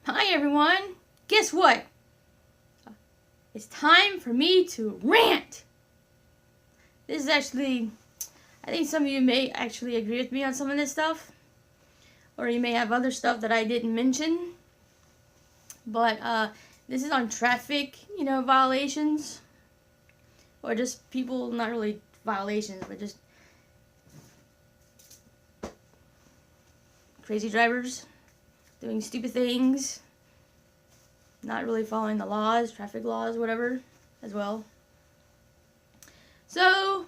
Hi everyone! Guess what? It's time for me to rant! This is actually, I think some of you may actually agree with me on some of this stuff. Or you may have other stuff that I didn't mention. But this is on traffic, violations. Or just people, not really violations, but just crazy drivers doing stupid things, not really following the laws, traffic laws, whatever, as well. So,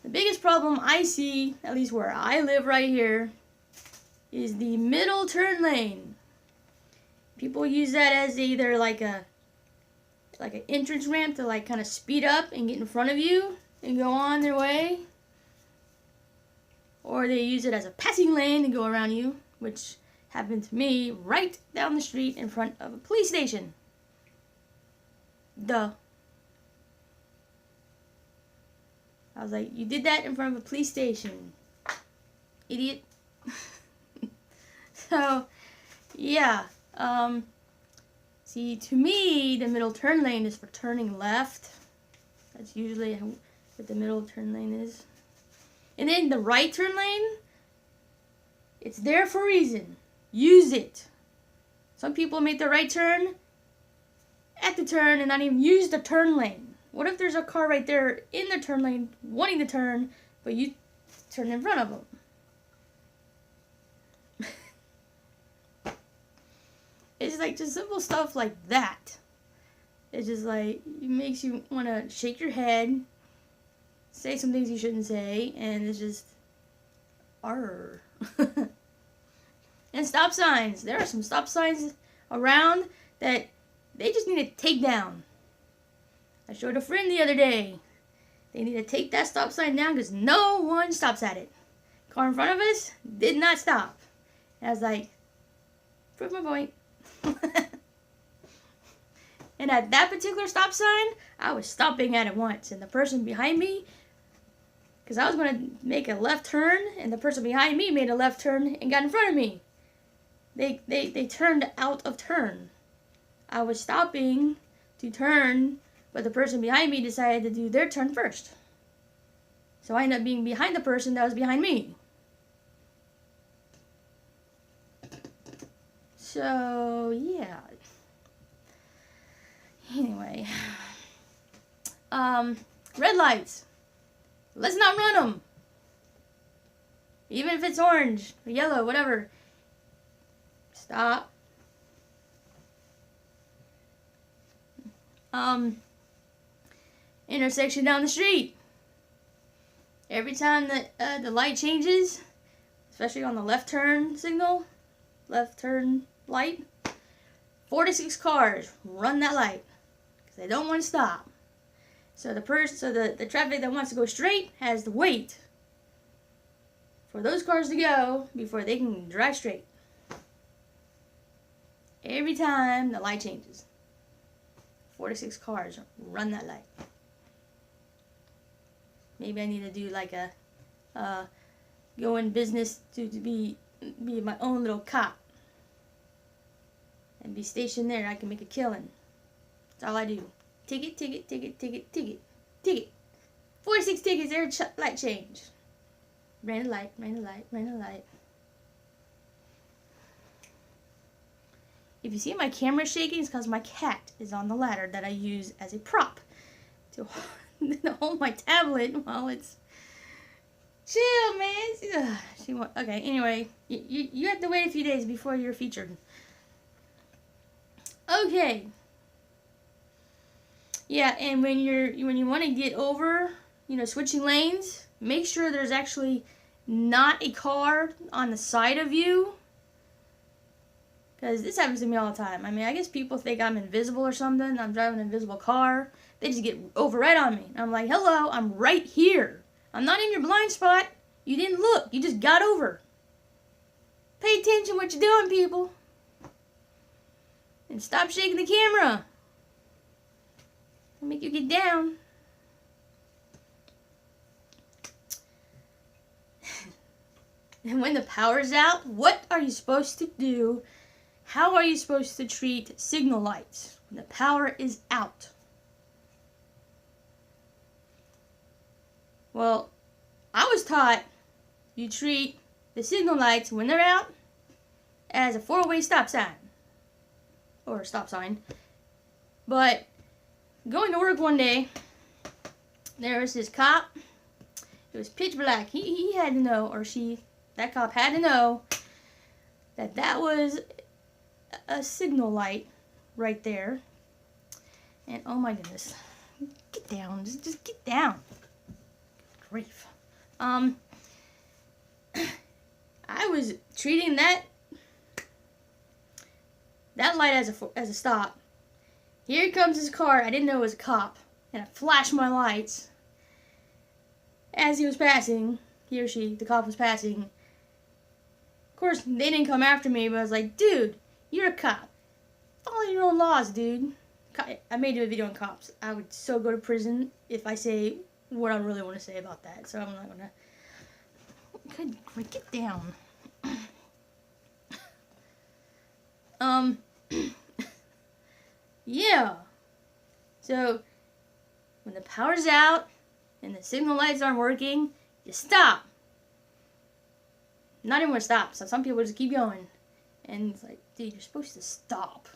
the biggest problem I see, at least where I live right here, is the middle turn lane. People use that as either like an entrance ramp to like kind of speed up and get in front of you and go on their way. Or they use it as a passing lane and go around you, which happened to me right down the street in front of a police station. Duh. I was like, you did that in front of a police station. Idiot. So, yeah. See, to me, the middle turn lane is for turning left. That's usually what the middle turn lane is. And then the right turn lane, it's there for a reason. Use it. Some people make the right turn at the turn and not even use the turn lane. What if there's a car right there in the turn lane wanting to turn, but you turn in front of them? It's like just simple stuff like that. It's just like, it makes you want to shake your head, say some things you shouldn't say, and it's just, arr. And stop signs. There are some stop signs around that they just need to take down. I showed a friend the other day. They need to take that stop sign down because no one stops at it. Car in front of us did not stop. And I was like, prove my point. And at that particular stop sign, I was stopping at it once. And the person behind me, because I was going to make a left turn, and the person behind me made a left turn and got in front of me. They turned out of turn. I was stopping to turn, but the person behind me decided to do their turn first. So I ended up being behind the person that was behind me. So, yeah. Anyway. Red lights. Let's not run them. Even if it's orange or yellow, whatever. Stop. Intersection down the street. Every time that the light changes, especially on the left turn signal, left turn light, 4 to 6 cars run that light because they don't want to stop. So the traffic that wants to go straight has to wait for those cars to go before they can drive straight. Every time the light changes, 4 to 6 cars run that light. Maybe I need to do like a go in business to be my own little cop and be stationed there. I can make a killing. That's all I do. Ticket, ticket, ticket, ticket, ticket, ticket. 46 tickets every light change. Ran a light, ran a light, ran a light. If you see my camera shaking, it's because my cat is on the ladder that I use as a prop to hold my tablet while it's... Chill, man. Okay, anyway, you have to wait a few days before you're featured. Okay. Yeah, and when you want to get over, switching lanes, make sure there's actually not a car on the side of you. Because this happens to me all the time. I mean, I guess people think I'm invisible or something. I'm driving an invisible car. They just get over right on me. I'm like, hello, I'm right here. I'm not in your blind spot. You didn't look. You just got over. Pay attention what you're doing, people. And stop shaking the camera. I'll make you get down. And when the power's out, what are you supposed to do? how are you supposed to treat signal lights when the power is out? Well, I was taught you treat the signal lights when they're out as a four-way stop sign. Or a stop sign. But going to work one day, there was this cop. It was pitch black. He had to know, or that cop had to know that was a signal light right there. And oh my goodness. Get down. Just get down. Grief. I was treating that light as a stop. Here comes his car. I didn't know it was a cop. And I flashed my lights as he was passing. He or she, the cop was passing. Of course, they didn't come after me, but I was like, dude, you're a cop. Follow your own laws, dude. I made a video on cops. I would so go to prison if I say what I really want to say about that. So I'm not going to... Get down. Yeah. So, when the power's out and the signal lights aren't working, you stop. Not even stop. So some people just keep going. And it's like, dude, you're supposed to stop.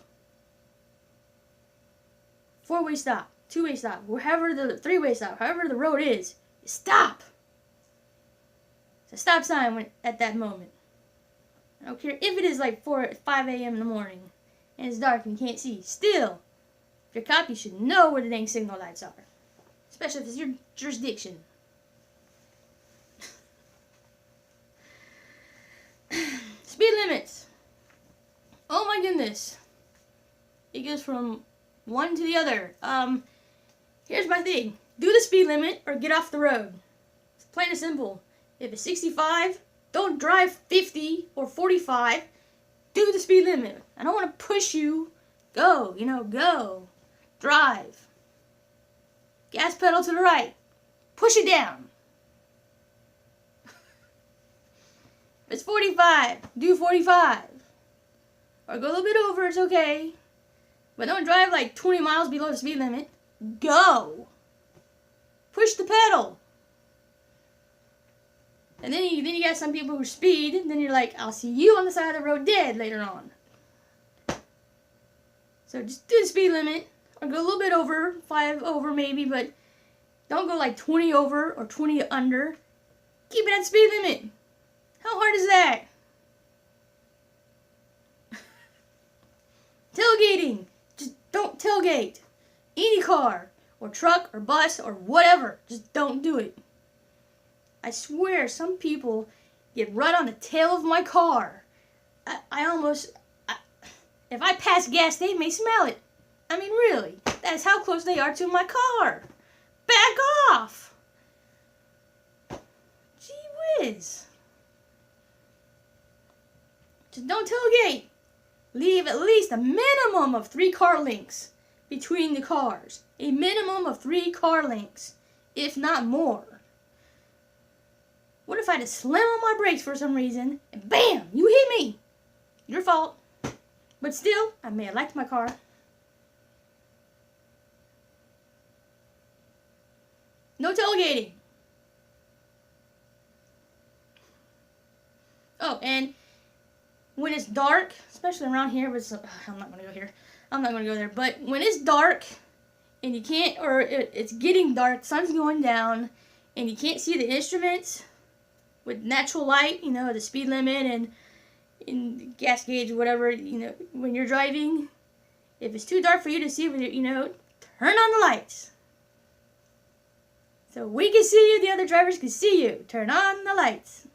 Four-way stop. Two-way stop. Wherever the three-way stop. However the road is. You stop. It's a stop sign at that moment. I don't care if it is like 5 a.m. in the morning and it's dark and you can't see. Still, if you're a cop, you should know where the dang signal lights are. Especially if it's your jurisdiction. Speed limits. Oh my goodness. It goes from one to the other. Here's my thing. Do the speed limit or get off the road. It's plain and simple. If it's 65, don't drive 50 or 45. Do the speed limit. I don't want to push you. Go, go. Drive. Gas pedal to the right. Push it down. If it's 45, do 45. Or go a little bit over, it's okay. But don't drive like 20 miles below the speed limit. Go. Push the pedal. And then you got some people who speed, and then you're like, I'll see you on the side of the road dead later on. So just do the speed limit, or go a little bit over, 5 over maybe, but don't go like 20 over or 20 under. Keep it at speed limit. How hard is that? Tailgating. Just don't tailgate. Any car, or truck, or bus, or whatever. Just don't do it. I swear some people get right on the tail of my car. If I pass gas, they may smell it. I mean, really. That's how close they are to my car. Back off. Gee whiz. Just don't tailgate. Leave at least a minimum of 3 car lengths between the cars. A minimum of 3 car lengths, if not more. What if I just slam on my brakes for some reason, and bam, you hit me? Your fault. But still, I may have liked my car. No tailgating. Oh, and when it's dark, especially around here, but I'm not going to go here. I'm not going to go there. But when it's dark, and you can't, or it's getting dark, sun's going down, and you can't see the instruments with natural light, the speed limit and in gas gauge or whatever, when you're driving, if it's too dark for you to see, turn on the lights. So we can see you, the other drivers can see you. Turn on the lights.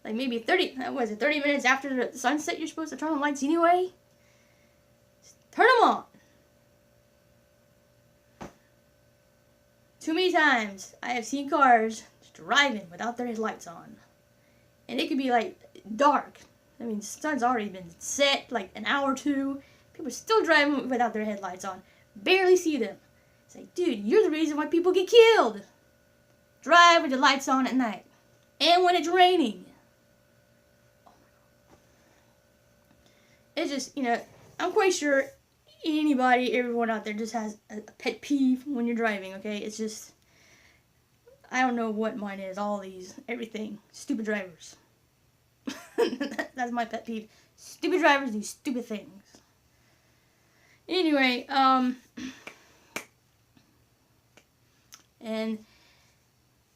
Like maybe 30 minutes after the sunset, you're supposed to turn on the lights anyway. Just turn them on. Too many times I have seen cars just driving without their lights on. And it could be like dark. I mean, the sun's already been set like an hour or two. People are still driving without their headlights on. Barely see them. It's like, dude, you're the reason why people get killed. Drive with your lights on at night. And when it's raining. It's just, I'm quite sure everyone out there just has a pet peeve when you're driving, okay? It's just, I don't know what mine is. All these, everything. Stupid drivers. That's my pet peeve. Stupid drivers do stupid things. Anyway, and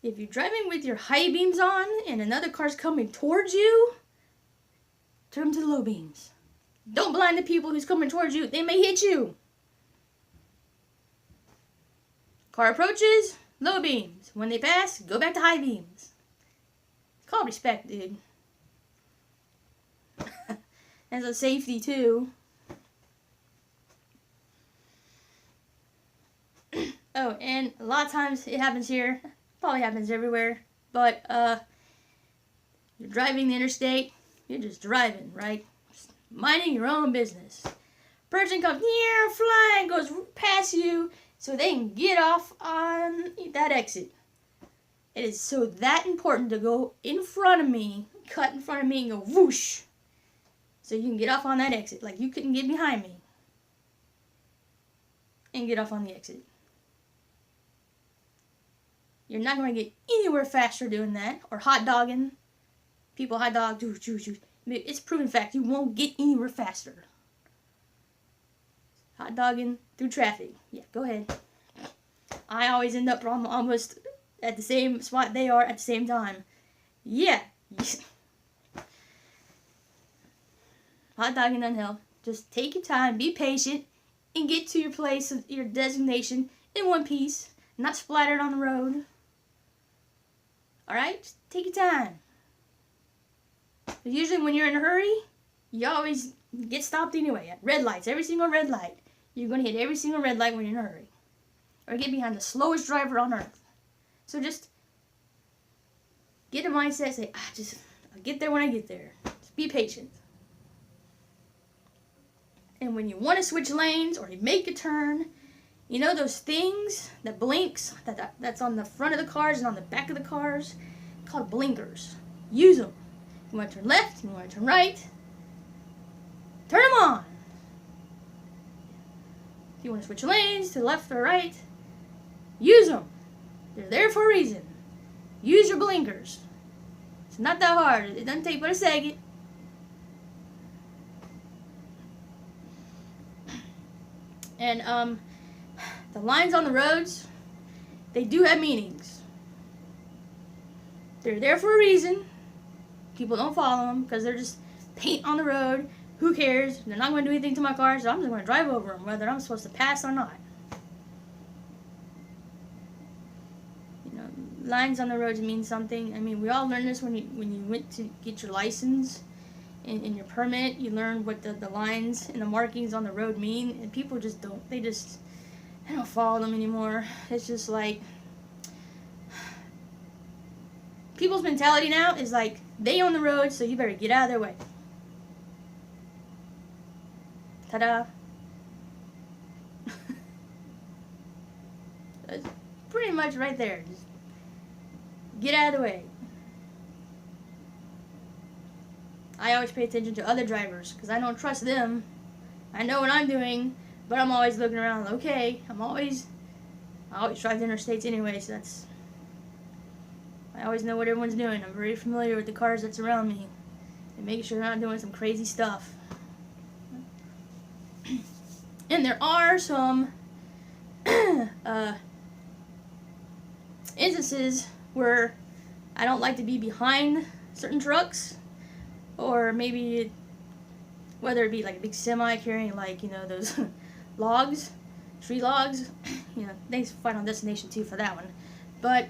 if you're driving with your high beams on and another car's coming towards you, turn them to the low beams. Don't blind the people who's coming towards you. They may hit you. Car approaches, low beams. When they pass, go back to high beams. It's called respect, dude. As a safety, too. Oh, and a lot of times it happens here. Probably happens everywhere. But, you're driving the interstate. You're just driving, right? Just minding your own business. Person comes near, flying, goes past you, so they can get off on that exit. It is so that important to go in front of me, cut in front of me, and go whoosh, so you can get off on that exit. Like you couldn't get behind me and get off on the exit. You're not going to get anywhere faster doing that, or hot dogging. People hot dog, it's proven fact, you won't get anywhere faster. Hot dogging through traffic. Yeah, go ahead. I always end up almost at the same spot they are at the same time. Yeah. Hot dogging doesn't help. Just take your time, be patient, and get to your place, your designation, in one piece. Not splattered on the road. Alright? Just take your time. But usually when you're in a hurry, you always get stopped anyway. At red lights, every single red light. You're going to hit every single red light when you're in a hurry. Or get behind the slowest driver on earth. So just get a mindset, say, I'll get there when I get there. Just be patient. And when you want to switch lanes or you make a turn, you know those things that blinks, that's on the front of the cars and on the back of the cars, called blinkers. Use them. You want to turn left, you want to turn right, turn them on. If you want to switch lanes to the left or right, use them. They're there for a reason. Use your blinkers. It's not that hard. It doesn't take but a second. And the lines on the roads, they do have meanings. They're there for a reason. People don't follow them because they're just paint on the road. Who cares? They're not going to do anything to my car, so I'm just going to drive over them, whether I'm supposed to pass or not. You know, lines on the roads mean something. I mean, we all learned this when you went to get your license and your permit. You learn what the lines and the markings on the road mean, and people just don't. They don't follow them anymore. It's just like people's mentality now is like they own the road, so you better get out of their way. Ta-da. That's pretty much right there. Just get out of the way. I always pay attention to other drivers because I don't trust them. I know what I'm doing, but I'm always looking around. Okay, I always drive the interstates anyway, so I always know what everyone's doing. I'm very familiar with the cars that's around me and making sure they're not doing some crazy stuff. And there are some instances where I don't like to be behind certain trucks, or maybe whether it be like a big semi carrying those logs, tree logs. Thanks for Final Destination 2 for that one. But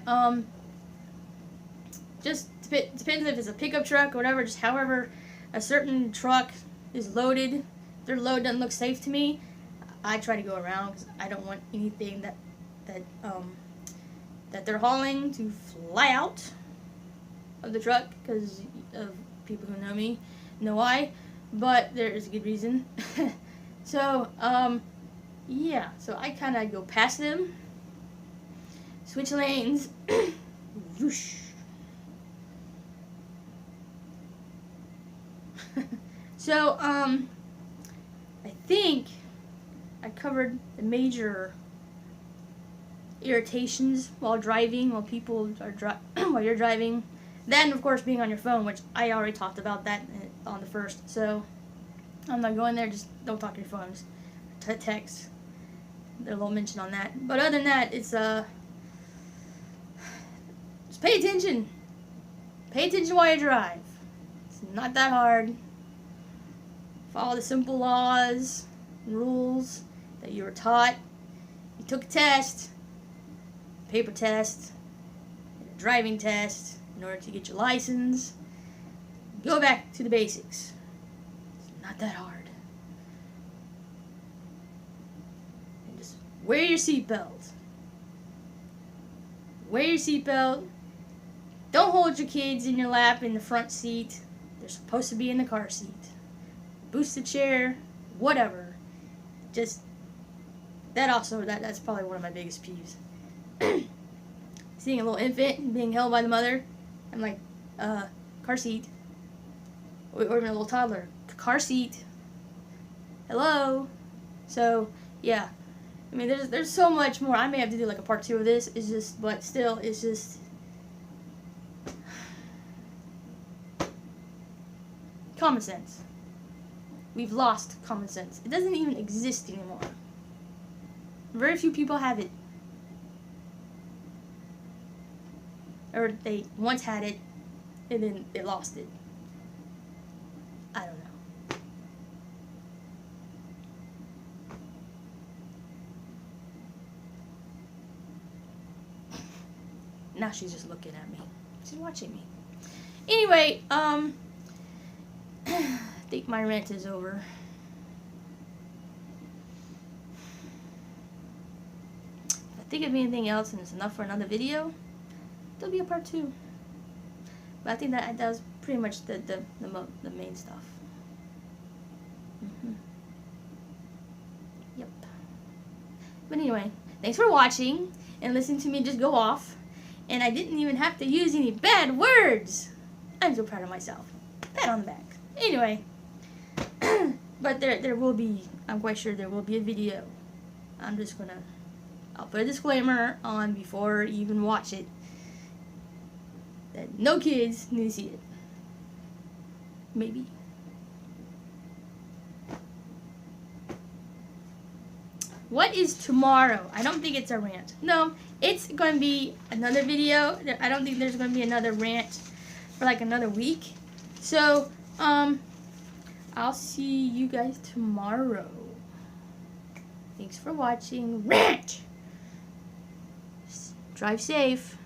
just depends if it's a pickup truck or whatever. Just however a certain truck is loaded, their load doesn't look safe to me. I try to go around because I don't want anything that they're hauling to fly out of the truck, because of people who know me know why, but there is a good reason. So yeah, so I kind of go past them, switch lanes, whoosh. So I think I covered the major irritations while driving, while people are while you're driving. Then, of course, being on your phone, which I already talked about that on the first. So I'm not going there. Just don't talk to your phones. Text. There's a little mention on that. But other than that, it's just pay attention. Pay attention while you drive. It's not that hard. Follow the simple laws and rules that you were taught. You took a test, paper test, a driving test in order to get your license. Go back to the basics. It's not that hard. And just wear your seatbelt. Wear your seatbelt. Don't hold your kids in your lap in the front seat. They're supposed to be in the car seat. Boost the chair, whatever. Just that's probably one of my biggest peeves. Seeing a little infant being held by the mother, I'm like, car seat. Or even a little toddler, car seat. Hello. So yeah, I mean, there's so much more. I may have to do like a part 2 of this. It's just, but still, it's just. Common sense. We've lost common sense. It doesn't even exist anymore. Very few people have it. Or they once had it, and then they lost it. I don't know. Now she's just looking at me. She's watching me. Anyway, I think my rant is over. If I think of anything else and it's enough for another video, there'll be a part 2. But I think that was pretty much the main stuff. Yep. But anyway, thanks for watching and listening to me just go off. And I didn't even have to use any bad words. I'm so proud of myself. Pat on the back. Anyway, but there will be, I'm quite sure there will be a video. I'll put a disclaimer on before you even watch it, that no kids need to see it. Maybe. What is tomorrow? I don't think it's a rant. No, it's going to be another video. I don't think there's going to be another rant for like another week. So, I'll see you guys tomorrow. Thanks for watching. Rant! Drive safe.